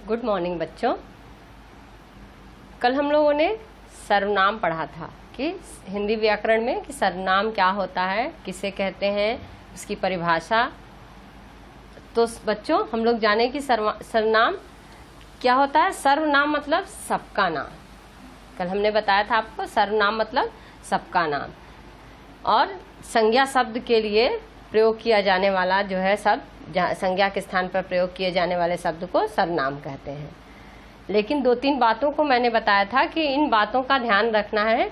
Good morning बच्चों। कल हम लोगों ने सर्वनाम पढ़ा था कि हिंदी व्याकरण में कि सर्वनाम क्या होता है, किसे कहते हैं, उसकी परिभाषा। तो बच्चों हम लोग जाने कि सर्वनाम क्या होता है। सर्वनाम मतलब सबका नाम। कल हमने बताया था आपको सर्वनाम मतलब सबका नाम, और संज्ञा शब्द के लिए प्रयोग किया जाने वाला जो है शब्द, संज्ञा के स्थान पर प्रयोग किए जाने वाले शब्द को सर्वनाम कहते हैं। लेकिन 2-3 बातों को मैंने बताया था कि इन बातों का ध्यान रखना है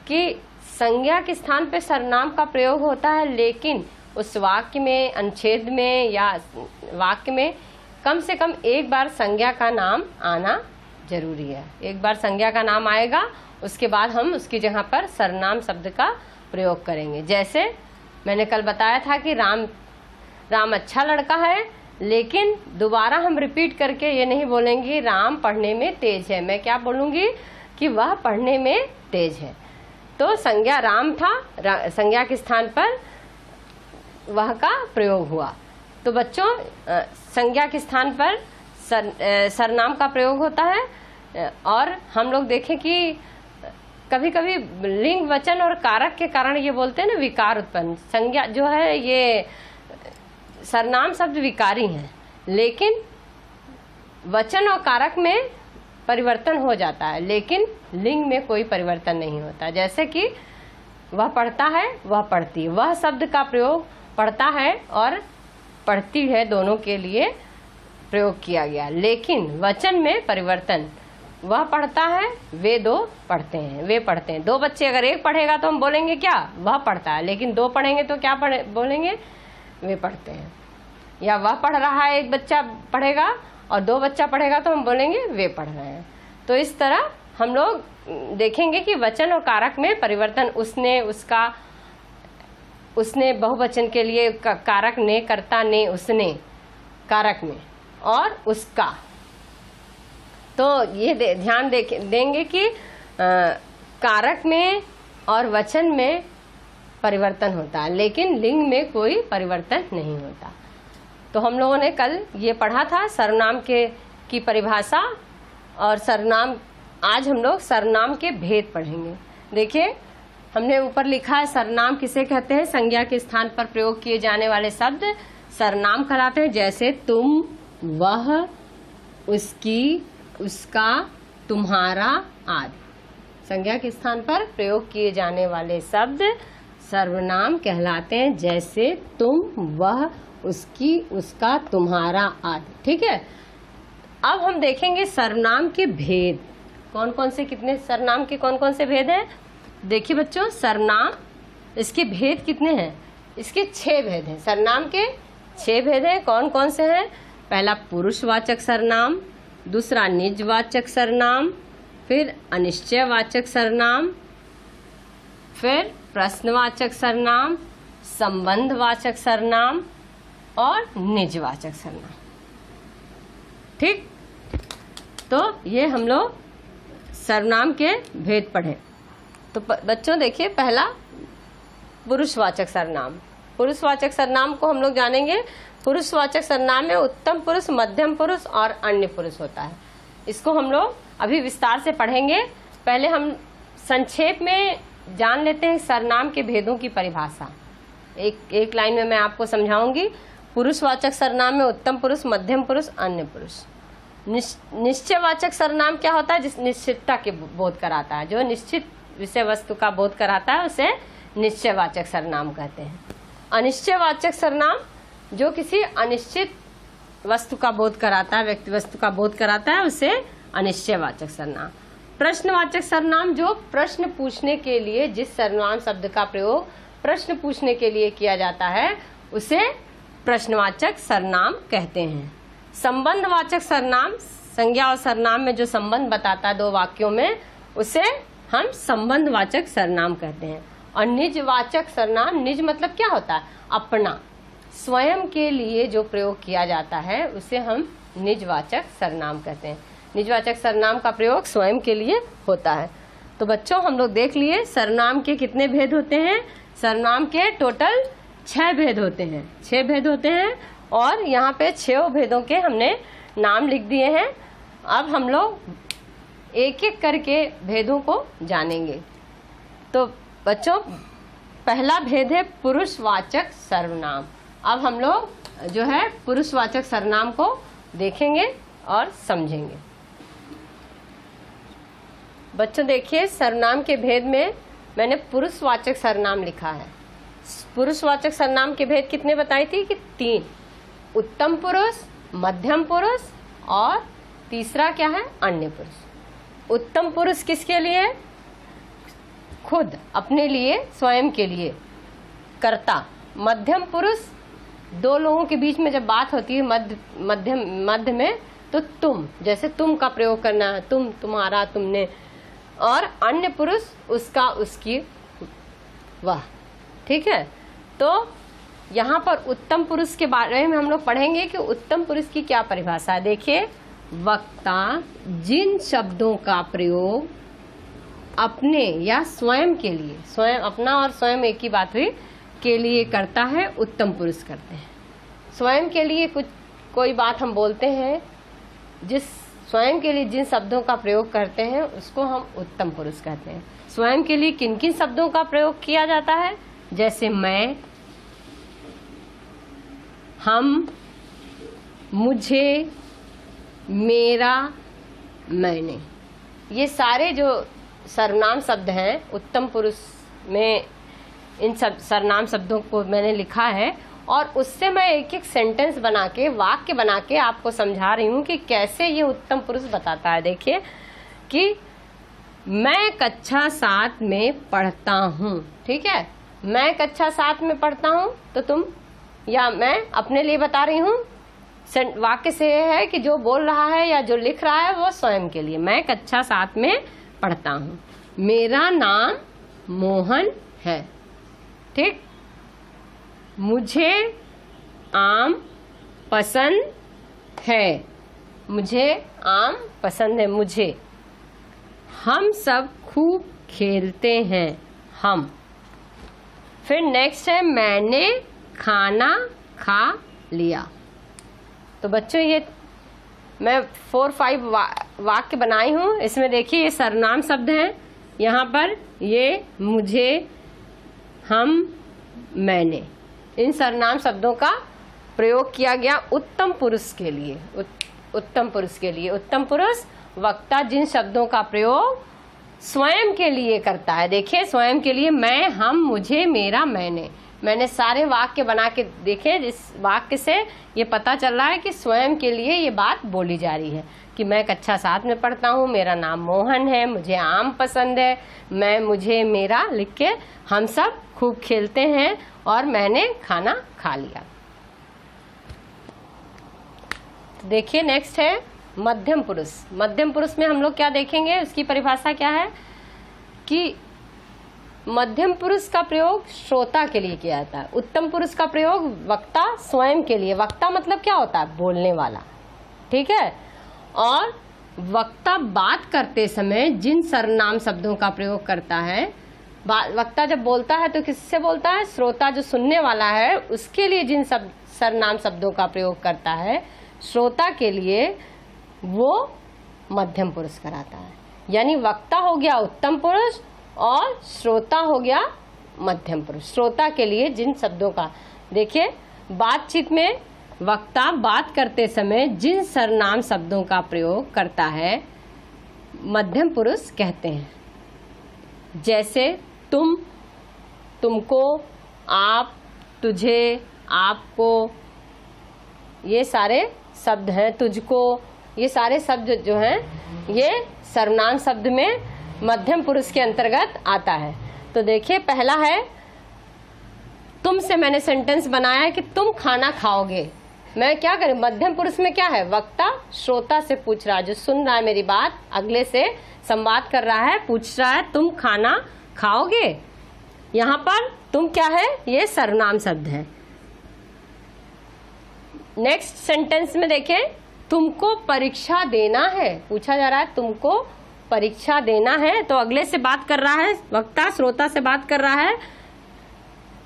कि संज्ञा के स्थान पर सर्वनाम का प्रयोग होता है, लेकिन उस वाक्य में, अनुच्छेद में या वाक्य में कम से कम एक बार संज्ञा का नाम आना जरूरी है। एक बार संज्ञा का नाम आएगा, उसके बाद हम उसकी जगह पर सर्वनाम शब्द का प्रयोग करेंगे। जैसे मैंने कल बताया था कि राम अच्छा लड़का है, लेकिन दोबारा हम रिपीट करके ये नहीं बोलेंगे राम पढ़ने में तेज है। मैं क्या बोलूंगी कि वह पढ़ने में तेज है। तो संज्ञा राम था, संज्ञा के स्थान पर वह का प्रयोग हुआ। तो बच्चों संज्ञा के स्थान पर सर्वनाम का प्रयोग होता है। और हम लोग देखें कि कभी कभी लिंग, वचन और कारक के कारण ये बोलते हैं ना विकार उत्पन्न। संज्ञा जो है ये सर्वनाम शब्द विकारी हैं, लेकिन वचन और कारक में परिवर्तन हो जाता है, लेकिन लिंग में कोई परिवर्तन नहीं होता। जैसे कि वह पढ़ता है, वह पढ़ती, वह शब्द का प्रयोग पढ़ता है और पढ़ती है दोनों के लिए प्रयोग किया गया, लेकिन वचन में परिवर्तन। वह पढ़ता है, वे दो पढ़ते हैं, वे पढ़ते हैं। 2 बच्चे अगर एक पढ़ेगा तो हम बोलेंगे क्या, वह पढ़ता है, लेकिन 2 पढ़ेंगे तो क्या बोलेंगे, वे पढ़ते हैं। या वह पढ़ रहा है, एक बच्चा पढ़ेगा और 2 बच्चा पढ़ेगा तो हम बोलेंगे वे पढ़ रहे हैं। तो इस तरह हम लोग देखेंगे कि वचन और कारक में परिवर्तन। उसने, उसका, उसने बहुवचन के लिए कारक ने, कर्ता ने, उसने कारक में, और उसका। तो ये ध्यान देंगे कि कारक में और वचन में परिवर्तन होता है, लेकिन लिंग में कोई परिवर्तन नहीं होता। तो हम लोगों ने कल ये पढ़ा था सर्वनाम की परिभाषा और सर्वनाम। आज हम लोग सर्वनाम के भेद पढ़ेंगे। देखिए हमने ऊपर लिखा है सर्वनाम किसे कहते हैं। संज्ञा के स्थान पर प्रयोग किए जाने वाले शब्द सर्वनाम कहलाते हैं। जैसे तुम, वह, उसकी, उसका, तुम्हारा आदि। संज्ञा के स्थान पर प्रयोग किए जाने वाले शब्द सर्वनाम कहलाते हैं। जैसे तुम, वह, उसकी, उसका, तुम्हारा आदि। ठीक है। अब हम देखेंगे सर्वनाम के भेद। कौन कौन से, कितने सर्वनाम के कौन कौन से भेद हैं। देखिए बच्चों, सर्वनाम, इसके भेद कितने हैं। इसके 6 भेद हैं। सर्वनाम के 6 भेद हैं। कौन कौन से हैं। पहला पुरुषवाचक सर्वनाम, दूसरा निजवाचक सर्वनाम, फिर अनिश्चयवाचक सर्वनाम, फिर प्रश्नवाचक सर्वनाम, संबंधवाचक सर्वनाम और निजवाचक सर्वनाम। ठीक। तो ये हम लोग सर्वनाम के भेद पढ़े। तो बच्चों देखिए, पहला पुरुषवाचक सर्वनाम। पुरुषवाचक सर्वनाम को हम लोग जानेंगे। पुरुषवाचक सर्वनाम में उत्तम पुरुष, मध्यम पुरुष और अन्य पुरुष होता है। इसको हम लोग अभी विस्तार से पढ़ेंगे। पहले हम संक्षेप में जान लेते हैं सर्वनाम के भेदों की परिभाषा। एक लाइन में मैं आपको समझाऊंगी। पुरुषवाचक सर्वनाम में उत्तम पुरुष, मध्यम पुरुष, अन्य पुरुष। निश्चयवाचक सर्वनाम क्या होता है, जिस निश्चितता के बोध कराता है, जो निश्चित विषय वस्तु का बोध कराता है, उसे निश्चयवाचक सर्वनाम कहते हैं। अनिश्चयवाचक सर्वनाम जो किसी अनिश्चित वस्तु का बोध कराता है, व्यक्ति वस्तु का बोध कराता है, उसे अनिश्चयवाचक सर्वनाम। प्रश्नवाचक सर्वनाम जो प्रश्न पूछने के लिए, जिस सर्वनाम शब्द का प्रयोग प्रश्न पूछने के लिए किया जाता है, उसे प्रश्नवाचक सर्वनाम कहते हैं। संबंधवाचक सर्वनाम, संज्ञा और सर्वनाम में जो संबंध बताता है 2 वाक्यों में, उसे हम संबंधवाचक सर्वनाम कहते हैं। और निजवाचक सर्वनाम, निज मतलब क्या होता है, अपना, स्वयं के लिए जो प्रयोग किया जाता है, उसे हम निजवाचक सर्वनाम कहते हैं। निजवाचक सर्वनाम का प्रयोग स्वयं के लिए होता है। तो बच्चों हम लोग देख लिए सर्वनाम के कितने भेद होते हैं। सर्वनाम के टोटल 6 भेद होते हैं। 6 भेद होते हैं और यहाँ पे 6 भेदों के हमने नाम लिख दिए हैं। अब हम लोग एक एक करके भेदों को जानेंगे। तो बच्चों, पहला भेद है पुरुषवाचक सर्वनाम। अब हम लोग जो है पुरुषवाचक सर्वनाम को देखेंगे और समझेंगे। बच्चों देखिए, सर्वनाम के भेद में मैंने पुरुषवाचक सर्वनाम लिखा है। पुरुषवाचक सर्वनाम के भेद कितने बताई थी कि 3, उत्तम पुरुष, मध्यम पुरुष और तीसरा क्या है, अन्य पुरुष। उत्तम पुरुष किसके लिए? खुद, अपने लिए, स्वयं के लिए, कर्ता। मध्यम पुरुष दो लोगों के बीच में जब बात होती है मध्य में, तो तुम, जैसे तुम का प्रयोग करना है, तुम, तुम्हारा, तुमने। और अन्य पुरुष उसका, उसकी, वह। ठीक है। तो यहाँ पर उत्तम पुरुष के बारे में हम लोग पढ़ेंगे कि उत्तम पुरुष की क्या परिभाषा है। देखिए, वक्ता जिन शब्दों का प्रयोग अपने या स्वयं के लिए, स्वयं, अपना और स्वयं एक ही बात हुई, के लिए करता है, उत्तम पुरुष करते हैं। स्वयं के लिए कोई बात हम बोलते हैं, जिस स्वयं के लिए जिन शब्दों का प्रयोग करते हैं उसको हम उत्तम पुरुष कहते हैं। स्वयं के लिए किन किन शब्दों का प्रयोग किया जाता है? जैसे मैं, हम, मुझे, मेरा, मैंने। ये सारे जो सर्वनाम शब्द हैं, उत्तम पुरुष में इन सब सर्वनाम शब्दों को मैंने लिखा है और उससे मैं एक एक सेंटेंस बना के, वाक्य बना के आपको समझा रही हूँ कि कैसे ये उत्तम पुरुष बताता है। देखिए कि मैं कक्षा 7 में पढ़ता हूँ। ठीक है, मैं कक्षा 7 में पढ़ता हूँ, तो तुम, या मैं अपने लिए बता रही हूँ। वाक्य से यह है कि जो बोल रहा है या जो लिख रहा है वो स्वयं के लिए। मैं कक्षा 7 में पढ़ता हूँ। मेरा नाम मोहन है। ठीक। मुझे आम पसंद है। मुझे आम पसंद है। मुझे। हम सब खूब खेलते हैं। हम। फिर नेक्स्ट है मैंने खाना खा लिया। तो बच्चों, ये मैं 4-5 वाक्य बनाई हूँ। इसमें देखिए, ये सर्वनाम शब्द हैं। यहाँ पर ये मुझे, हम, मैंने, इन सर्वनाम शब्दों का प्रयोग किया गया उत्तम पुरुष के लिए। उत्तम पुरुष के लिए। उत्तम पुरुष वक्ता जिन शब्दों का प्रयोग स्वयं के लिए करता है। देखिए, स्वयं के लिए मैं, हम, मुझे, मेरा, मैंने सारे वाक्य बना के देखे। जिस वाक्य से ये पता चल रहा है कि स्वयं के लिए ये बात बोली जा रही है कि मैं कक्षा 7 में पढ़ता हूँ, मेरा नाम मोहन है, मुझे आम पसंद है, मैं, मुझे, मेरा लिख के हम सब खूब खेलते हैं और मैंने खाना खा लिया। तो देखिए, नेक्स्ट है मध्यम पुरुष। मध्यम पुरुष में हम लोग क्या देखेंगे, उसकी परिभाषा क्या है कि मध्यम पुरुष का प्रयोग श्रोता के लिए किया जाता है। उत्तम पुरुष का प्रयोग वक्ता स्वयं के लिए। वक्ता मतलब क्या होता है? बोलने वाला। ठीक है। और वक्ता बात करते समय जिन सर्वनाम शब्दों का प्रयोग करता है, वक्ता जब बोलता है तो किससे बोलता है? श्रोता जो सुनने वाला है उसके लिए जिन सर्वनाम शब्दों का प्रयोग करता है, श्रोता के लिए वो मध्यम पुरुष कराता है। यानी वक्ता हो गया उत्तम पुरुष और श्रोता हो गया मध्यम पुरुष। श्रोता के लिए जिन शब्दों का, देखिए, बातचीत में वक्ता बात करते समय जिन सर्वनाम शब्दों का प्रयोग करता है मध्यम पुरुष कहते हैं। जैसे तुम, तुमको, आप, तुझे, आपको, ये सारे शब्द हैं। तुझको, ये सारे शब्द जो हैं ये सर्वनाम शब्द में मध्यम पुरुष के अंतर्गत आता है। तो देखिए, पहला है तुम से मैंने सेंटेंस बनाया है कि तुम खाना खाओगे। मैं क्या करूं? मध्यम पुरुष में क्या है? वक्ता श्रोता से पूछ रहा है, जो सुन रहा है मेरी बात, अगले से संवाद कर रहा है, पूछ रहा है तुम खाना खाओगे। यहाँ पर तुम क्या है? ये सर्वनाम शब्द है। नेक्स्ट सेंटेंस में देखें, तुमको परीक्षा देना है। पूछा जा रहा है तुमको परीक्षा देना है, तो अगले से बात कर रहा है, वक्ता श्रोता से बात कर रहा है।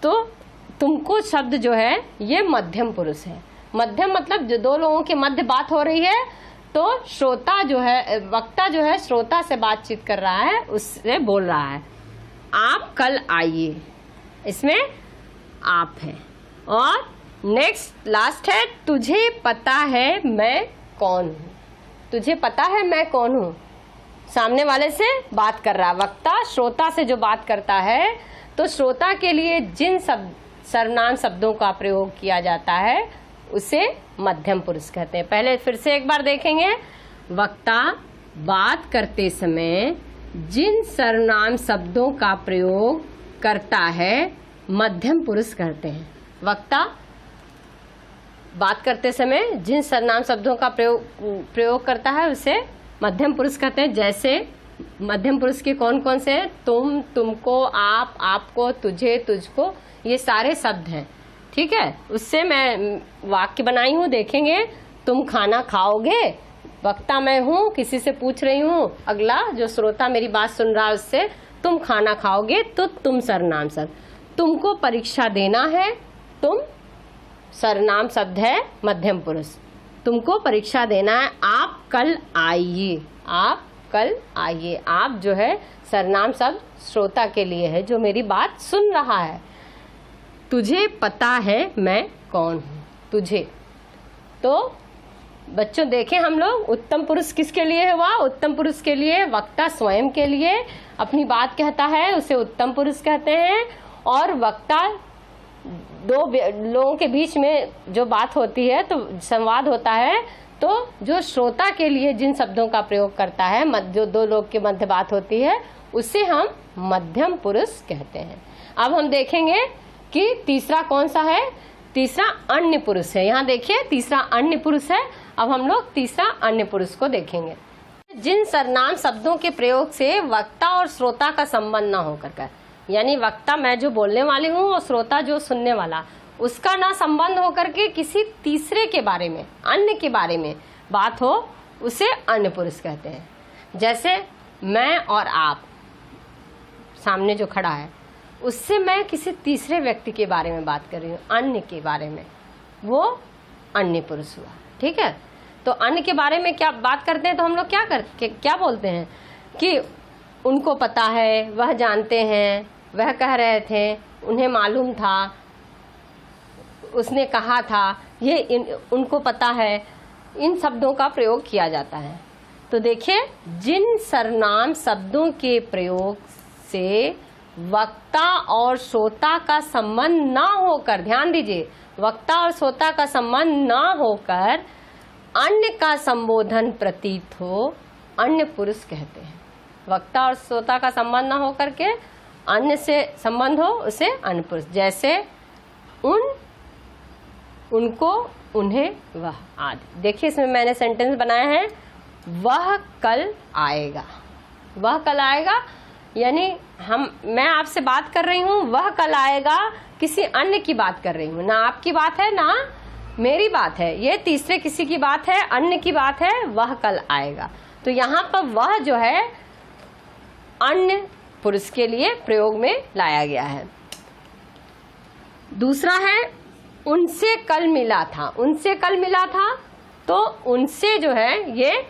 तो तुमको शब्द जो है ये मध्यम पुरुष है। मध्यम मतलब जो दो लोगों के मध्य बात हो रही है, तो श्रोता जो है, वक्ता जो है श्रोता से बातचीत कर रहा है, उससे बोल रहा है आप कल आइए, इसमें आप है। और नेक्स्ट लास्ट है तुझे पता है मैं कौन हूँ। तुझे पता है मैं कौन हूँ, सामने वाले से बात कर रहा है। वक्ता श्रोता से जो बात करता है, तो श्रोता के लिए जिन सर्वनाम शब्दों का प्रयोग किया जाता है उसे मध्यम पुरुष कहते हैं। पहले फिर से एक बार देखेंगे। वक्ता बात करते समय जिन सर्वनाम शब्दों का प्रयोग करता है मध्यम पुरुष कहते हैं। वक्ता बात करते समय जिन सर्वनाम शब्दों का प्रयोग करता है उसे मध्यम पुरुष कहते हैं। जैसे मध्यम पुरुष के कौन कौन से हैं? तुम, तुमको, आप, आपको, तुझे, तुझको, ये सारे शब्द हैं। ठीक है, उससे मैं वाक्य बनाई हूँ, देखेंगे। तुम खाना खाओगे, वक्ता मैं हूँ, किसी से पूछ रही हूँ, अगला जो श्रोता मेरी बात सुन रहा है उससे तुम खाना खाओगे, तो तुम सर्वनाम शब्द। तुमको परीक्षा देना है, तुम सर्वनाम शब्द है मध्यम पुरुष। तुमको परीक्षा देना है, आप कल आइए, आप कल आइए। आप जो है सर्वनाम शब्द श्रोता के लिए है जो मेरी बात सुन रहा है। तुझे पता है मैं कौन हूँ, तुझे। तो बच्चों देखें हम लोग, उत्तम पुरुष किसके लिए हुआ? उत्तम पुरुष के लिए वक्ता स्वयं के लिए अपनी बात कहता है, उसे उत्तम पुरुष कहते हैं। और वक्ता दो लोगों के बीच में जो बात होती है, तो संवाद होता है, तो जो श्रोता के लिए जिन शब्दों का प्रयोग करता है, जो दो लोग के मध्य बात होती है, उसे हम मध्यम पुरुष कहते हैं। अब हम देखेंगे कि तीसरा कौन सा है। तीसरा अन्य पुरुष है। यहाँ देखिए तीसरा अन्य पुरुष है। अब हम लोग तीसरा अन्य पुरुष को देखेंगे। जिन सर्वनाम शब्दों के प्रयोग से वक्ता और श्रोता का संबंध न होकर कर, यानी वक्ता मैं जो बोलने वाली हूँ और श्रोता जो सुनने वाला, उसका ना संबंध होकर के किसी तीसरे के बारे में, अन्य के बारे में बात हो, उसे अन्य पुरुष कहते हैं। जैसे मैं और आप, सामने जो खड़ा है, उससे मैं किसी तीसरे व्यक्ति के बारे में बात कर रही हूँ, अन्य के बारे में, वो अन्य पुरुष हुआ। ठीक है, तो अन्य के बारे में क्या बात करते हैं, तो हम लोग क्या बोलते हैं कि उनको पता है, वह जानते हैं, वह कह रहे थे, उन्हें मालूम था, उसने कहा था, ये उनको पता है। इन शब्दों का प्रयोग किया जाता है। तो देखिए, जिन सर्वनाम शब्दों के प्रयोग से वक्ता और श्रोता का संबंध ना होकर, ध्यान दीजिए, वक्ता और श्रोता का संबंध ना होकर अन्य का संबोधन प्रतीत हो, अन्य पुरुष कहते हैं। वक्ता और श्रोता का संबंध ना होकर के अन्य से संबंध हो, उसे अन्य पुरुष। जैसे उन, उनको, उन्हें, वह आदि। देखिए इसमें मैंने सेंटेंस बनाया है, वह कल आएगा। वह कल आएगा यानी मैं आपसे बात कर रही हूँ, वह कल आएगा, किसी अन्य की बात कर रही हूँ, ना आपकी बात है ना मेरी बात है, ये तीसरे किसी की बात है, अन्य की बात है, वह कल आएगा। तो यहाँ पर वह जो है अन्य पुरुष के लिए प्रयोग में लाया गया है। दूसरा है उनसे कल मिला था। उनसे कल मिला था, तो उनसे जो है ये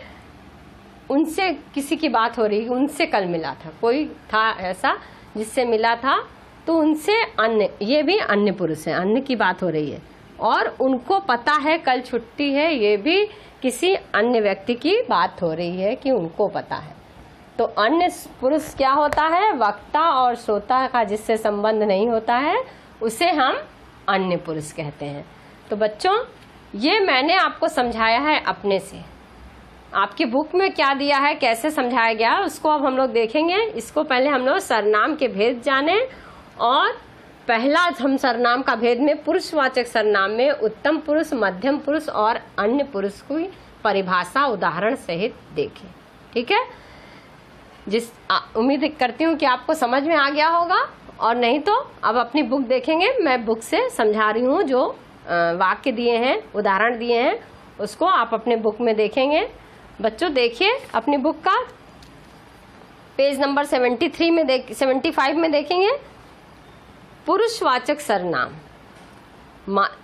उनसे किसी की बात हो रही है, उनसे कल मिला था, कोई था ऐसा जिससे मिला था, तो उनसे अन्य, ये भी अन्य पुरुष है, अन्य की बात हो रही है। और उनको पता है कल छुट्टी है, ये भी किसी अन्य व्यक्ति की बात हो रही है कि उनको पता है। तो अन्य पुरुष क्या होता है? वक्ता और श्रोता का जिससे संबंध नहीं होता है, उसे हम अन्य पुरुष कहते हैं। तो बच्चों, ये मैंने आपको समझाया है अपने से। आपकी बुक में क्या दिया है, कैसे समझाया गया, उसको अब हम लोग देखेंगे। इसको पहले हम लोग सर्वनाम के भेद जाने, और पहला हम सर्वनाम का भेद में पुरुषवाचक सर्वनाम में उत्तम पुरुष, मध्यम पुरुष और अन्य पुरुष की परिभाषा उदाहरण सहित देखें। ठीक है, उम्मीद करती हूँ कि आपको समझ में आ गया होगा, और नहीं तो अब अपनी बुक देखेंगे। मैं बुक से समझा रही हूँ, जो वाक्य दिए हैं, उदाहरण दिए हैं, उसको आप अपने बुक में देखेंगे। बच्चों देखिए अपनी बुक का पेज नंबर 73 में 75 में देखेंगे पुरुषवाचक सर्वनाम।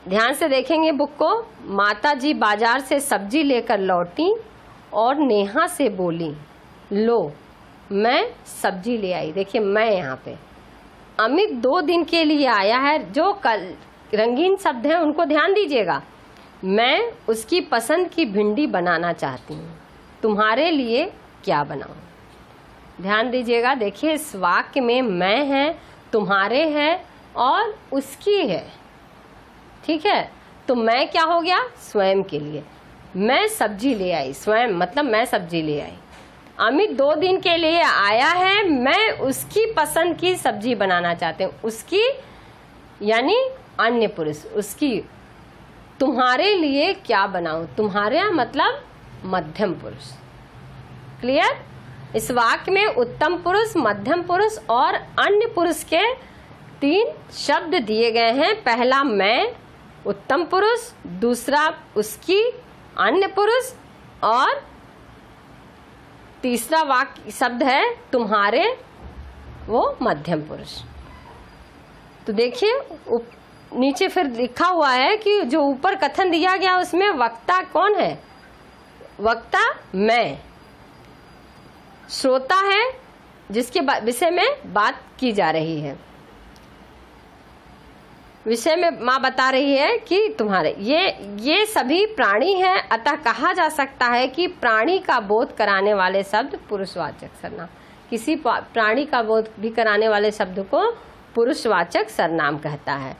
ध्यान से देखेंगे बुक को। माता जी बाजार से सब्जी लेकर लौटी और नेहा से बोली, लो मैं सब्जी ले आई। देखिए मैं यहाँ पे, अमित 2 दिन के लिए आया है। जो कल रंगीन शब्द हैं उनको ध्यान दीजिएगा। मैं उसकी पसंद की भिंडी बनाना चाहती हूँ, तुम्हारे लिए क्या बनाऊँ? ध्यान दीजिएगा। देखिए इस वाक्य में मैं है, तुम्हारे है और उसकी है। ठीक है, तो मैं क्या हो गया? स्वयं के लिए। मैं सब्जी ले आई, स्वयं मतलब मैं सब्जी ले आई। अमित 2 दिन के लिए आया है, मैं उसकी पसंद की सब्जी बनाना चाहते हूँ। उसकी यानी अन्य पुरुष, उसकी। तुम्हारे लिए क्या बनाऊं? तुम्हारे मतलब मध्यम पुरुष। क्लियर? इस वाक्य में उत्तम पुरुष, मध्यम पुरुष और अन्य पुरुष के 3 शब्द दिए गए हैं। पहला मैं उत्तम पुरुष, दूसरा उसकी अन्य पुरुष और तीसरा वाक्य शब्द है तुम्हारे, वो मध्यम पुरुष। तो देखिए नीचे फिर लिखा हुआ है कि जो ऊपर कथन दिया गया उसमें वक्ता कौन है? वक्ता मैं, श्रोता है जिसके विषय में बात की जा रही है। विषय में माँ बता रही है कि तुम्हारे ये सभी प्राणी हैं, अतः कहा जा सकता है कि प्राणी का बोध कराने वाले शब्द पुरुषवाचक सर्वनाम। किसी प्राणी का बोध भी कराने वाले शब्द को पुरुषवाचक सर्वनाम कहता है।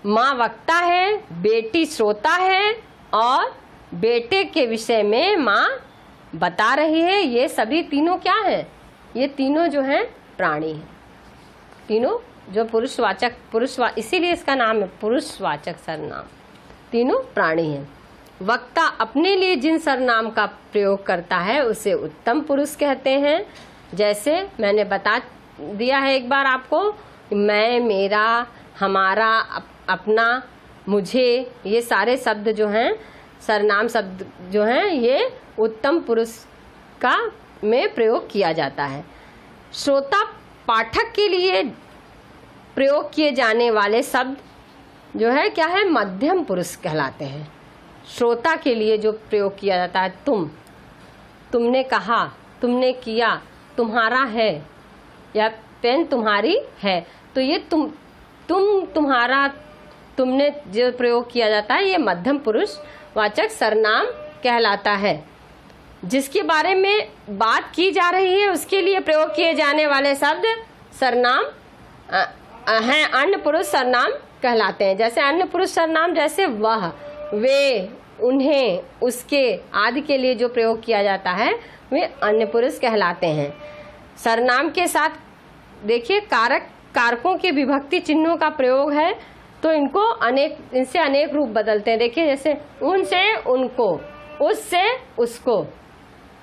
माँ वक्ता है, बेटी श्रोता है और बेटे के विषय में माँ बता रही है। ये सभी तीनों क्या है? ये तीनों जो हैं प्राणी हैं, तीनों जो पुरुषवाचक इसीलिए इसका नाम है पुरुषवाचक सर्वनाम। तीनों प्राणी हैं। वक्ता अपने लिए जिन सर्वनाम का प्रयोग करता है उसे उत्तम पुरुष कहते हैं। जैसे मैंने बता दिया है एक बार आपको, मैं, मेरा, हमारा, अपना, मुझे, ये सारे शब्द जो हैं सर्वनाम शब्द जो हैं ये उत्तम पुरुष का में प्रयोग किया जाता है। श्रोता पाठक के लिए प्रयोग किए जाने वाले शब्द जो है क्या है? मध्यम पुरुष कहलाते हैं। श्रोता के लिए जो प्रयोग किया जाता है तुम, तुमने कहा, तुमने किया, तुम्हारा है या पेन तुम्हारी है, तो ये तुम, तुम्हारा, तुमने जो प्रयोग किया जाता है ये मध्यम पुरुष वाचक सर्वनाम कहलाता है। जिसके बारे में बात की जा रही है उसके लिए प्रयोग किए जाने वाले शब्द सर्वनाम हैं अन्य पुरुष सर्वनाम कहलाते हैं। जैसे अन्य पुरुष सर्वनाम जैसे वह, वे, उन्हें, उसके आदि के लिए जो प्रयोग किया जाता है वे अन्य पुरुष कहलाते हैं। सर्वनाम के साथ देखिए कारकों के विभक्ति चिन्हों का प्रयोग है तो इनसे अनेक रूप बदलते हैं। देखिए जैसे उनसे उनको, उससे उसको।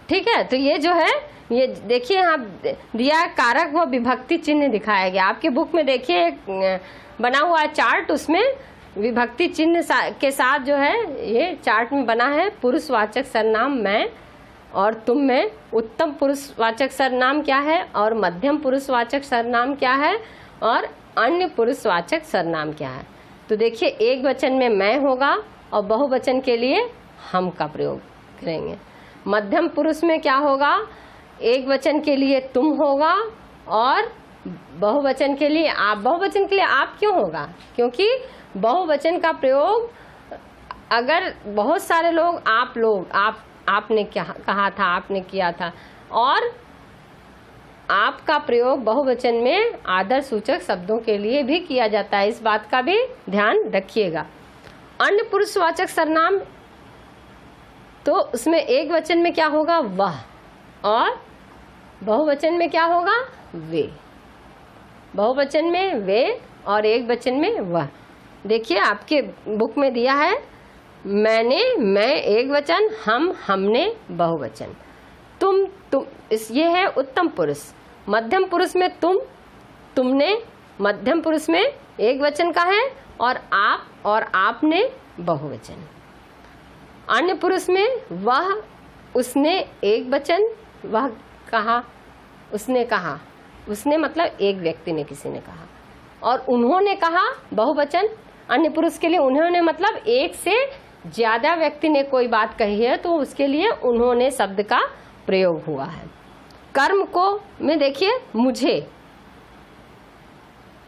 ठीक है, तो ये जो है ये देखिए यहाँ दिया कारक व विभक्ति चिन्ह दिखाया गया। आपके बुक में देखिए बना हुआ चार्ट, उसमें विभक्ति चिन्ह के साथ जो है ये चार्ट में बना है पुरुषवाचक सर्वनाम मैं और तुम में, उत्तम पुरुषवाचक सर्वनाम क्या है और मध्यम पुरुषवाचक सर्वनाम क्या है और अन्य पुरुषवाचक सर्वनाम क्या है। तो देखिए एक वचन में मैं होगा और बहुवचन के लिए हम का प्रयोग करेंगे। मध्यम पुरुष में क्या होगा? एक वचन के लिए तुम होगा और बहुवचन के लिए आप। बहुवचन के लिए आप क्यों होगा? क्योंकि बहुवचन का प्रयोग अगर बहुत सारे लोग, आपने क्या कहा था, आपने किया था, और आपका प्रयोग बहुवचन में आदर सूचक शब्दों के लिए भी किया जाता है। इस बात का भी ध्यान रखिएगा। अन्य पुरुषवाचक सर्वनाम तो उसमें एक वचन में क्या होगा? वह, और बहुवचन में क्या होगा? वे। बहुवचन में वे और एक वचन में वह। देखिए आपके बुक में दिया है मैंने, मैं एक वचन, हम, हमने बहुवचन, तुम, ये है उत्तम पुरुष। मध्यम पुरुष में तुम, तुमने, मध्यम पुरुष में एक वचन का है और आप और आपने बहुवचन। अन्य पुरुष में वह, उसने एक वचन, वह कहा, उसने कहा, उसने मतलब एक व्यक्ति ने, किसी ने कहा, और उन्होंने कहा बहुवचन। अन्य पुरुष के लिए उन्होंने मतलब एक से ज्यादा व्यक्ति ने कोई बात कही है तो उसके लिए उन्होंने शब्द का प्रयोग हुआ है। कर्म को में देखिए मुझे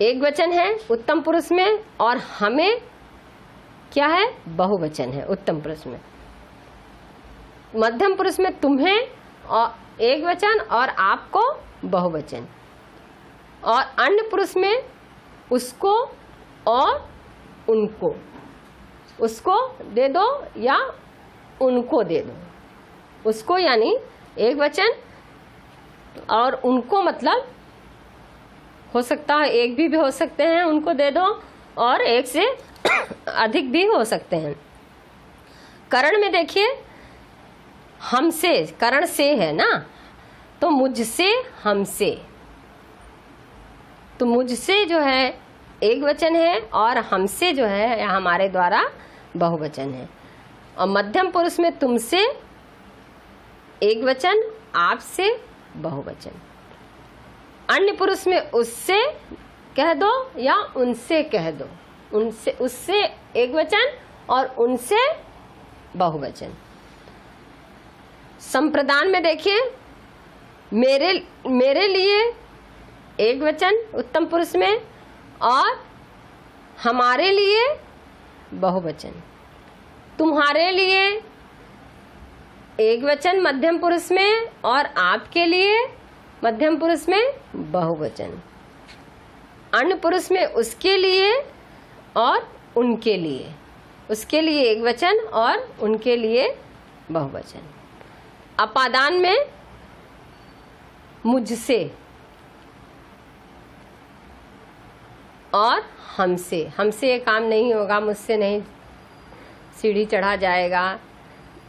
एक वचन है उत्तम पुरुष में, और हमें क्या है बहुवचन है उत्तम पुरुष में। मध्यम पुरुष में तुम्हें और एक वचन और आपको बहुवचन, और अन्य पुरुष में उसको और उनको, उसको दे दो या उनको दे दो। उसको यानी एक वचन और उनको मतलब हो सकता है एक भी हो सकते हैं, उनको दे दो, और एक से अधिक भी हो सकते हैं। करण में देखिए हमसे, करण से है ना, तो मुझसे हमसे, तो मुझसे जो है एक वचन है और हमसे जो है हमारे द्वारा बहुवचन है। और मध्यम पुरुष में तुमसे एक वचन, आपसे बहुवचन। अन्य पुरुष में उससे कह दो या उनसे कह दो, उनसे उससे एक वचन और उनसे बहुवचन। संप्रदान में देखिए मेरे लिए एक वचन उत्तम पुरुष में और हमारे लिए बहुवचन। तुम्हारे लिए एक वचन मध्यम पुरुष में और आपके लिए मध्यम पुरुष में बहुवचन। अन्य पुरुष में उसके लिए और उनके लिए, उसके लिए एक वचन और उनके लिए बहुवचन। अपादान में मुझसे और हमसे, हमसे ये काम नहीं होगा, मुझसे नहीं सीढ़ी चढ़ा जाएगा,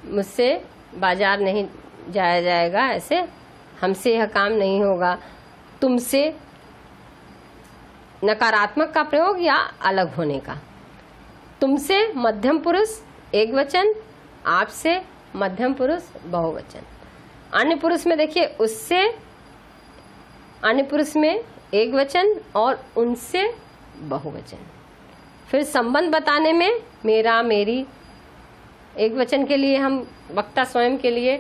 मुझसे बाजार नहीं जाया जाएगा, ऐसे हमसे यह काम नहीं होगा। तुमसे नकारात्मक का प्रयोग या अलग होने का। तुमसे मध्यम पुरुष एक वचन, आपसे मध्यम पुरुष बहुवचन। अन्य पुरुष में देखिए उससे, अन्य पुरुष में एक वचन और उनसे बहुवचन। फिर संबंध बताने में मेरा मेरी, एक वचन के लिए हम वक्ता स्वयं के लिए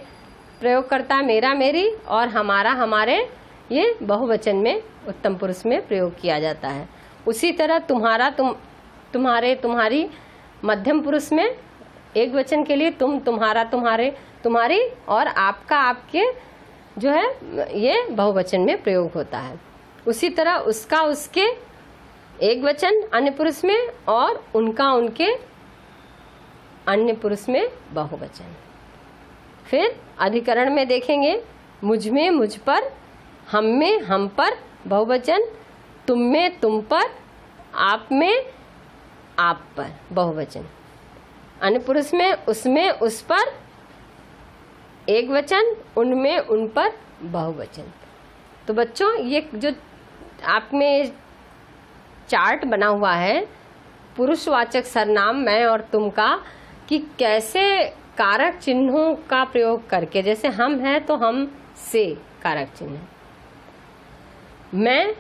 प्रयोग करता है मेरा मेरी, और हमारा हमारे ये बहुवचन में उत्तम पुरुष में प्रयोग किया जाता है। उसी तरह तुम्हारा तुम्हारे तुम्हारी मध्यम पुरुष में एक वचन के लिए तुम तुम्हारा तुम्हारे तुम्हारी, और आपका आपके जो है ये बहुवचन में प्रयोग होता है। उसी तरह उसका उसके एक वचन अन्य पुरुष में और उनका उनके अन्य पुरुष में बहुवचन। फिर अधिकरण में देखेंगे मुझ में मुझ पर, हम में हम पर बहुवचन, तुम में तुम पर, आप में आप पर बहुवचन। अन्य पुरुष में उसमें उस पर एक वचन, उनमें उन पर बहुवचन। तो बच्चों ये जो आप में चार्ट बना हुआ है पुरुषवाचक सर्वनाम मैं और तुम का, कि कैसे कारक चिन्हों का प्रयोग करके, जैसे हम हैं तो हम से कारक चिन्ह, मैं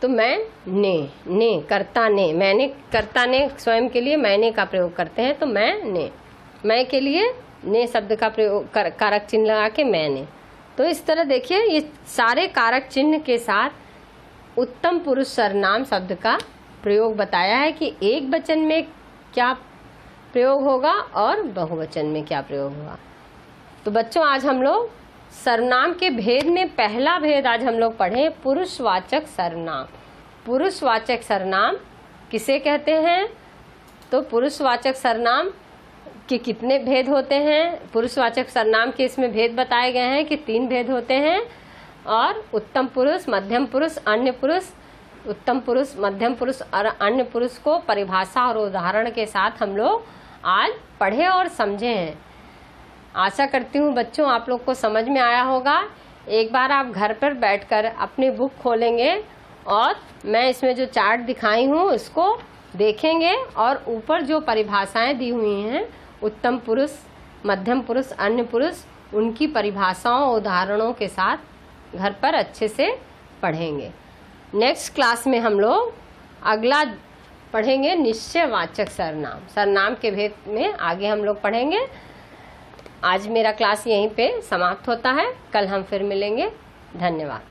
तो मैं ने कर्ता ने, मैंने कर्ता ने स्वयं के लिए मैंने का प्रयोग करते हैं तो मैं ने, मैं के लिए ने शब्द का प्रयोग कारक चिन्ह लगा के मैंने। तो इस तरह देखिए ये सारे कारक चिन्ह के साथ उत्तम पुरुष सर्वनाम शब्द का प्रयोग बताया है कि एक वचन में क्या प्रयोग होगा और बहुवचन में क्या प्रयोग होगा। तो बच्चों आज हम लोग सर्वनाम के भेद में पहला भेद आज हम लोग पढ़े पुरुषवाचक सर्वनाम। पुरुषवाचक सर्वनाम किसे कहते हैं? तो पुरुषवाचक सर्वनाम के कितने भेद होते हैं? पुरुषवाचक सर्वनाम के इसमें भेद बताए गए हैं कि 3 भेद होते हैं, और उत्तम पुरुष, मध्यम पुरुष, अन्य पुरुष। उत्तम पुरुष, मध्यम पुरुष और अन्य पुरुष को परिभाषा और उदाहरण के साथ हम लोग आज पढ़े और समझे हैं। आशा करती हूँ बच्चों आप लोग को समझ में आया होगा। एक बार आप घर पर बैठकर अपनी बुक खोलेंगे और मैं इसमें जो चार्ट दिखाई हूँ उसको देखेंगे, और ऊपर जो परिभाषाएं दी हुई हैं उत्तम पुरुष, मध्यम पुरुष, अन्य पुरुष, उनकी परिभाषाओं उदाहरणों के साथ घर पर अच्छे से पढ़ेंगे। नेक्स्ट क्लास में हम लोग अगला पढ़ेंगे निश्चयवाचक सर्वनाम। सर्वनाम के भेद में आगे हम लोग पढ़ेंगे। आज मेरा क्लास यहीं पे समाप्त होता है। कल हम फिर मिलेंगे। धन्यवाद।